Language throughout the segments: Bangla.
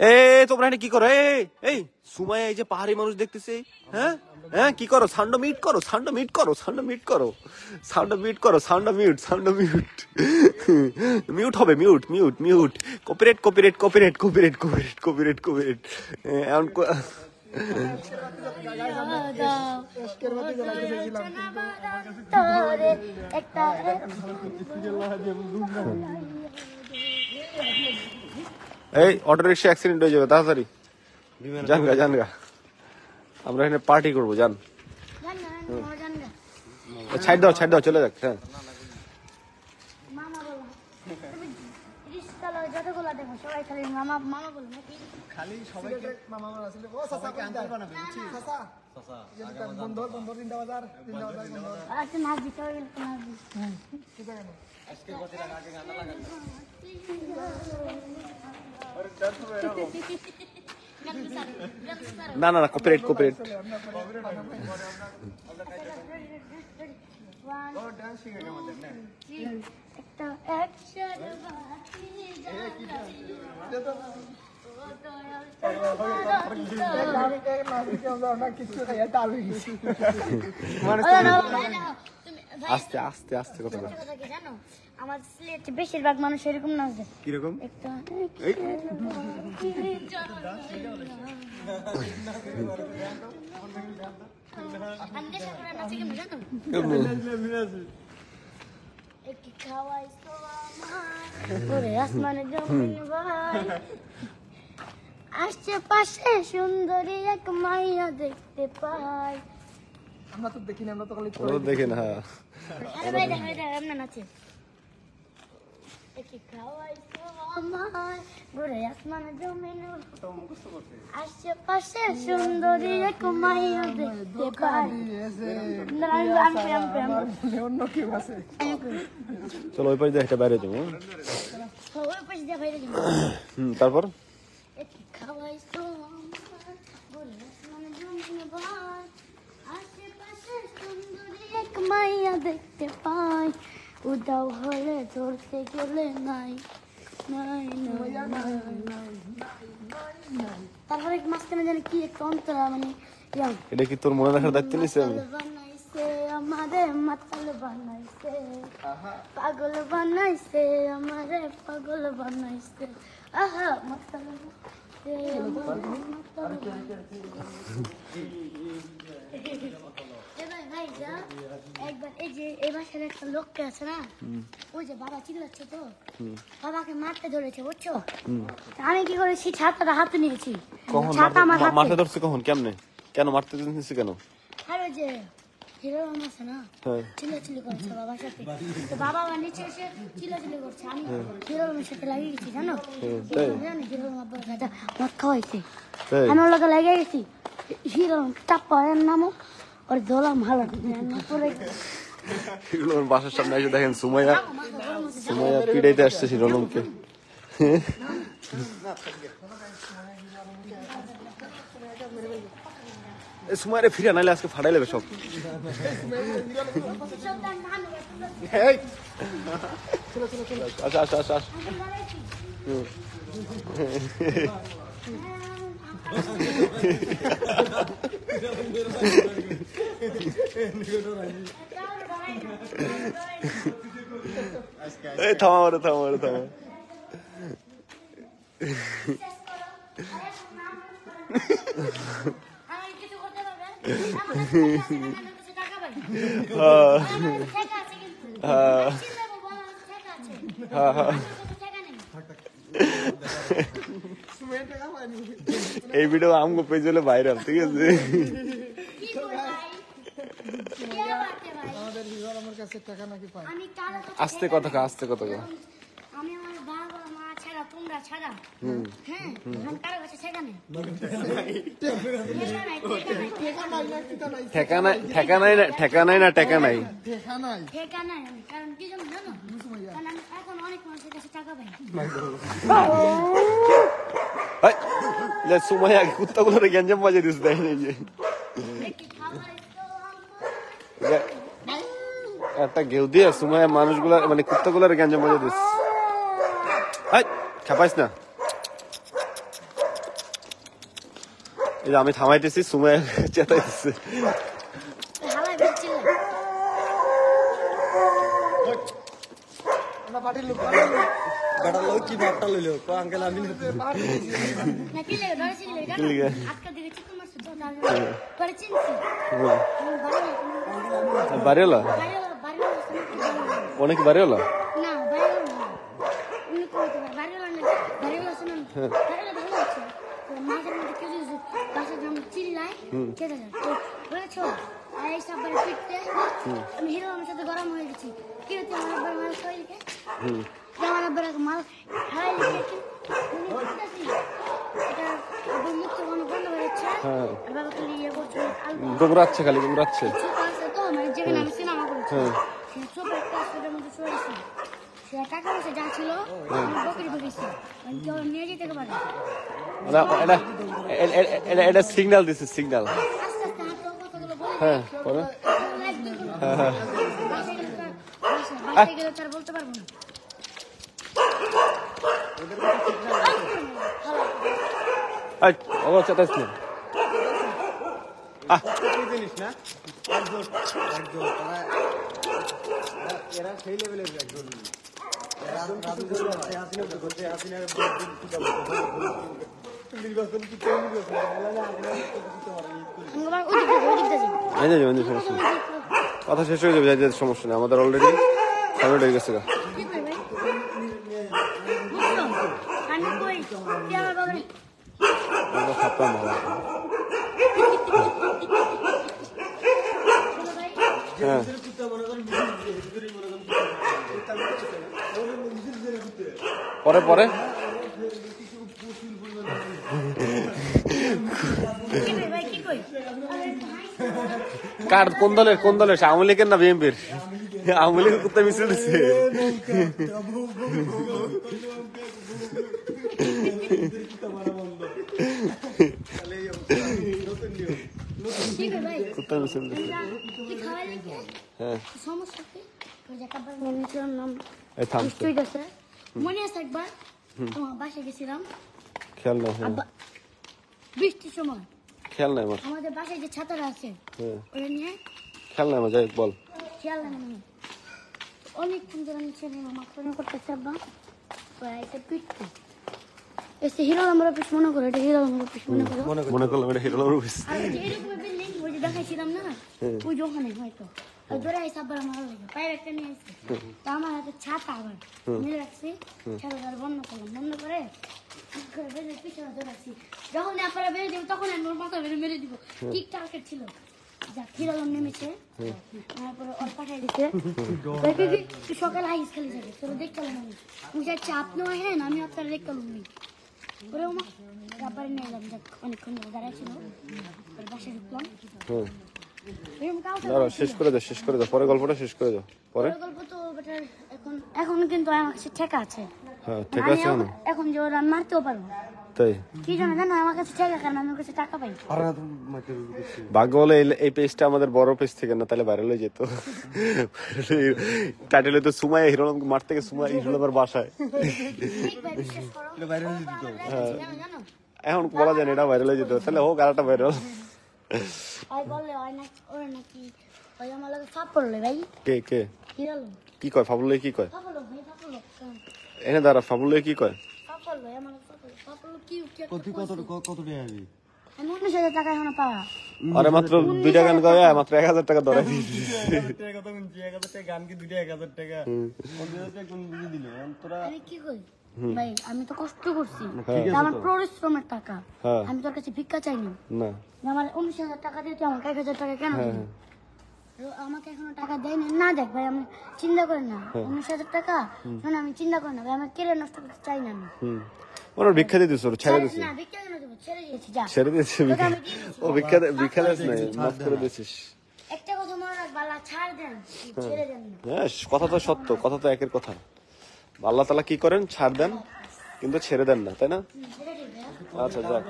এই তোমরা এখানে কি করো? এই সুমাইয়া এই যে পাহাড়ি মানুষ দেখতেছে, হ্যাঁ হ্যাঁ কি করো? সাউন্ড মিট করো, সাউন্ড মিট করো, সাউন্ড মিট করো, সাউন্ড মিট করো, sound mute, sound mute, mute হবে, mute mute mute, copyright copyright copyright copyright copyright copyright copyright. এখন এই অটো রিক্সা অ্যাক্সিডেন্ট হয়ে যাবে, তাড়াতাড়ি জানগা জানগা, আমরা এখানে পার্টি করবো, জান। ছাইড দাও, ছাইড দাও, চলে যাক। হ্যাঁ যতগুলো দেখো সবাই খালি মামা মামা বলে নাকি, খালি সবাইকে মামা মামা আসলে ও সসাকে আনতে পারবে না বুঝছি সসা সসা বন্ধ বন্ধ তিনটা বাজার বন্ধ আজকে নাচ দিতে হবে, নাচ দিতে ঠিক আছে কেন আজকে কত টাকা আগে গান লাগা না না না, কপিরাইট কপিরাইট। ও ডান্স শিখে কেমন দেন একটা অ্যাকশন বাকি আস্তে আস্তে আস্তে কথা বল। জানো আমার সিলেটে বেশিরভাগ মানুষ এরকম নাচ দেয়। কিরকম? একটা আসমানে জমিন ভাই, আশেপাশে সুন্দরী এক মাইয়া দেখতে পাই। আমরা তো দেখি না, আমরা তো খালি দেখে না। এমন নাচে খাওয়াইছো আমায় ঘুরে আসমানে জমিন, আশেপাশে সুন্দরী এক মাইয়া দেখতে পাই। অন্য কেউ আছে চলো ওই পাশে একটা বাইরে যাবো। ওই পাশে দিয়ে বাইরে যাবো। তারপর খাওয়াইছো আমায় ঘুরে আসমানে জমিন ভাই, আশেপাশে সুন্দরী এক মাইয়া দেখতে পাই। উদাও হলে ধরতে গেলে নাই নাই নাই। তারপরে মাঝখানে জানি কি একটা অন্তরা মানে এটা কি তোর মনে রাখার দায়িত্ব নিছি আমি? বানাইছে আমারে মাতাল বানাইছে, পাগল বানাইছে আমারে পাগল বানাইছে, আহা মাতাল একবার এই যে এই বাসার একটা লোককে আছে না, ওই যে বাবা চিল্লাচ্ছে তো, বাবাকে মারতে ধরেছে বুঝছো। আমি কি করেছি, ছাতাটা হাতে নিয়েছি। কখন ছাতা আমার মাঠে ধরছে? কখন? কেমনে? কেন মারতে দিতেছিস কেন? আর ওই যে হিরো আছে না, চিল্লাচিল্লি করছে বাবার সাথে, তো বাবা আমার নিচে এসে চিল্লাচিল্লি করছে, আমি হিরোর সাথে লাগিয়ে গেছি জানো। হিরোর মদ খাওয়াইছে, আমি ওর লোকে লাগিয়ে গেছি। হিরো টাপ্পা এর নামও ওর দোলাম ভালো পরে বাসার সামনে এসে দেখেন সুমাইয়া পিড়াইতে আসছে শিরোলমকে। সুমাইরে ফিরে নাইলে আজকে ফাটাই লেবে সব। আচ্ছা আচ্ছা আচ্ছা এই থামা মারে থামা মারে থামা। এই ভিডিও আমগো পেজ হলে ভাইরাল, ঠিক আছে? আমাদের হিরো আমার কাছে টাকা নাকি পায়। আস্তে কথা কা, আস্তে কথা কা। আমি আমার বাবা মা ছাড়া তোমরা ছাড়া হ্যাঁ আমি কারো কাছে ঠেকা নেই। ঠেকা নাই, ঠেকা নাই না, ঠেকা নাই না, ঠেকা নাই, দেখা নাই ঠেকা নাই আমি, কারণ কি জানো জানো, কারণ আমি এখন অনেক মানুষের কাছে টাকা পাই। সুমাইয়া কুত্তাগুলোর গ্যাঞ্জাম বাজিয়ে দিস, দেয় নাই যে একটা ঘেউ দিয়ে সুমাইয়া মানুষগুলা মানে কুত্তাগুলার গ্যাঞ্জাম বাজিয়ে দিস। খেপাইস না, এই যে আমি থামাইতেছি, সুমাইয়া চেতাইতেছে। হালাই বেশি চিল্লা আমরা পার্টির লোক বেটা লোক কি ভাবটা লইলো তো আঙ্কেল আমি না কি লাগে ধরে চিল্লা কি লাগে? আজকে দিকে চিকন মারছে তো পরে চিনছি বাড়িওয়ালা অনেক বাড়িওয়ালা না বাইরে না উনি কইতে বাইরে না বাইরে শুনুন বাইরে ভালো আছে তো মাঝে মধ্যে কেউ যদি পাশে যখন চিল্লায় কেটে যায় তো বলেছো আর এই সব পিটতে আমি হিরো আমার সাথে গরম হয়ে গেছি কি হচ্ছে আমার আব্বার মাল কইলকে আমার আব্বার মাল হারাই লিখেছি উনি বলতেছি এটা আব্বার মুখ থেকে কোনো গন্ধ বেরোচ্ছে আর বাবা খালি ইয়ে করছে গোবরাচ্ছে, খালি গোবরাচ্ছে। ছোট আছে তো মানে যেখানে আমি সিনেমা করেছি সে ছোট একটা আসলে মধ্যে শুয়েছি সে টাকা পয়সা যা ছিল বকরি বকেছি কেউ নিয়ে যেতে পারে এটা সিগন্যাল দিছে, সিগন্যাল। আস্তে আস্তে হাঁটো কথাগুলো বলে হ্যাঁ, পরে বাসায় গেলে তার বলতে পারবো না ওগুলো চেতাইছ না। জিনিস না একজন তারা এরা সেই লেভেলের একজন সমস্যা নেই, কথা শেষ হয়ে যাবে, সমস্যা নেই। আমাদের অলরেডি কমপ্লিট হয়ে গেছে। হ্যাঁ, পরে পরে কার কোন দলের, কোন দলের? আওয়ামী লীগের না বিএনপির? আওয়ামী লীগের কুত্তা মিছিল দিচ্ছে। কুত্তা মিছিল দিচ্ছে। হ্যাঁ, এই থামছে। মনে আছে একবার তোমার বাসায় গেছিলাম খেয়াল নাই। হ্যাঁ, বৃষ্টির সময় খেয়াল নাই আমার। আমাদের বাসায় যে ছাতাটা আছে ওটা নিয়ে খেয়াল নাই আমার, যাই হোক, বল। খেয়াল লাগে না অনেকক্ষণ ধরে আমি ছেলে মাখনে করতেছে আব্বা এটা পিটতে এসে হিরো আমার অফিস মনে করো, এটা হিরো আমার অফিস মনে করো, মনে করলাম এটা হিরো অফিস। আর যে এরকম বিল্ডিং ওই যে দেখাইছিলাম না ওই যে ওখানে হয়তো ধরে আইসা আব্বার আমার লাগে পায়ের একটা নিয়ে আসছে তা আমার হাতে ছাতা আবার মিলে রাখছি ছাতাটা বন্ধ করলাম, বন্ধ করে বেঁধে পিছনে ধরে রাখছি। যখন আপনারা বেড়ে দেবো তখন আমি ওর মাথা বেড়ে মেরে দিব। ঠিক টার্গেট ছিল যা হিরোলম নেমেছে তারপরে ওর পাঠাই দিচ্ছে সকালে আইস খালি যাবে তোরা দেখতে আমি আমি যাচ্ছি আপনিও হেন আমি আপনারা দেখতে নি ওরে মা রাবারে নিয়ে এলাম যাক অনেকক্ষণ ধরে দাঁড়ায় ছিল বাসায় ঢুকলাম শেষ করে দাও, শেষ করে দাও, পরে গল্পটা শেষ করে দাও। পরে গল্প তো এখন এখন কিন্তু আমার কাছে ঠেকা আছে। হ্যাঁ, ঠিক আছে। এখন যে ওরা মারতেও পারবো তাই কি জানো জানো আমার কাছে ঠেকা কারণ আমার কাছে টাকা পাই। ভাগ্য বলে এই পেজটা আমাদের বড় পেজ থেকে না, তাহলে ভাইরাল হয়ে যেত। টাইটেল হতো সুমাইয়া হিরোলম মারতে গিয়ে সুমাইয়া হিরোলমের বাসায়। এখন বলা যায় না এটা ভাইরাল হয়ে যেত, তাহলে হোক আর একটা ভাইরাল। কে কে কি কয়? ফাবুল কি কয়? এনে দাঁড়া, ফাবুল কি কয়? আরে মাত্র 2 টাকা গান গায়, মাত্র 1000 টাকা ধরে গান কি 1000 টাকা ভাই আমি তো কষ্ট করছি, আমার পরিশ্রমের টাকা, আমি তোর কাছে ভিক্ষা চাইনি না। আমার 19,000 টাকা দিয়ে তুই আমাকে 1000 টাকা কেন দিলি? আমাকে এখনো টাকা দেয়নি না। দেখ ভাই আমি চিন্তা করি না 19,000 টাকা না, আমি চিন্তা করি না ভাই, আমার কেড়ে নষ্ট করতে চাই না। আমি ওরা ভিক্ষা দিয়ে দিস, ছেড়ে দিস না, ভিক্ষা কেন দেবো? ছেড়ে দিয়েছি, যা ছেড়ে দিয়েছি। ও ভিক্ষা দিস না, মাফ করে দিয়েছিস। একটা কথা মনে রাখ, বালা ছাড় দেন, ছেড়ে দেন না। হ্যাঁ, কথা তো সত্য, কথা তো একের কথা। আল্লাহ তাআলা কি করেন? ছাড় দেন কিন্তু ছেড়ে দেন না, তাই না? আচ্ছা, যাক,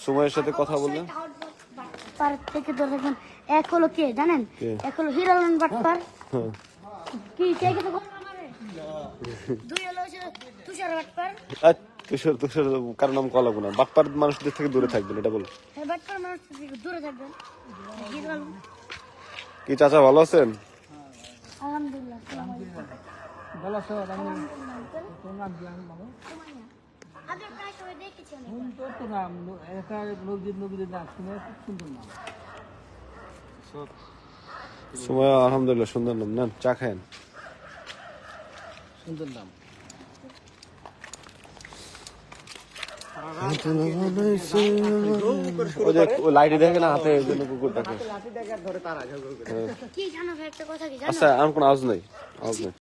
সুমাইয়ের সাথে কথা বললেন। পার থেকে ধরে দেখুন, এক হলো কে জানেন? এক হলো হিরোলন বাটপার, কি কে কে তো বলবো আমারে। দুই হলো তুষার বাটপার। তুষার তুষার কারণ নাম কলাবো না, বাটপার মানুষদের থেকে দূরে থাকবেন, এটা বল। হ্যাঁ বাটপার মানুষ থেকে দূরে থাকবেন। হিরো আলম। কি চাচা ভালো আছেন? আলহামদুলিল্লাহ। ভালো আছো? আলহামদুলিল্লাহ। তোমার নাম কি? আমি ভালো। আগে প্রায় সবাই দেখেছি অনেক। সুন্দর তো নাম, একটা নদীর নাম শুনে খুব সুন্দর নাম। সুমাইয়া আলহামদুলিল্লাহ সুন্দর নাম, নেন চা খায়েন। সুন্দর নাম। ওই যে লাইটে দেখে না হাতে, ওই জন্য কুকুরটাকে। লাঠি দেখে ধরে তারা ঝগড়া করে। কি জানো ভাই, একটা কথা কি জানো? আচ্ছা, আর কোনো আওয়াজ নাই, আওয়াজ নাই।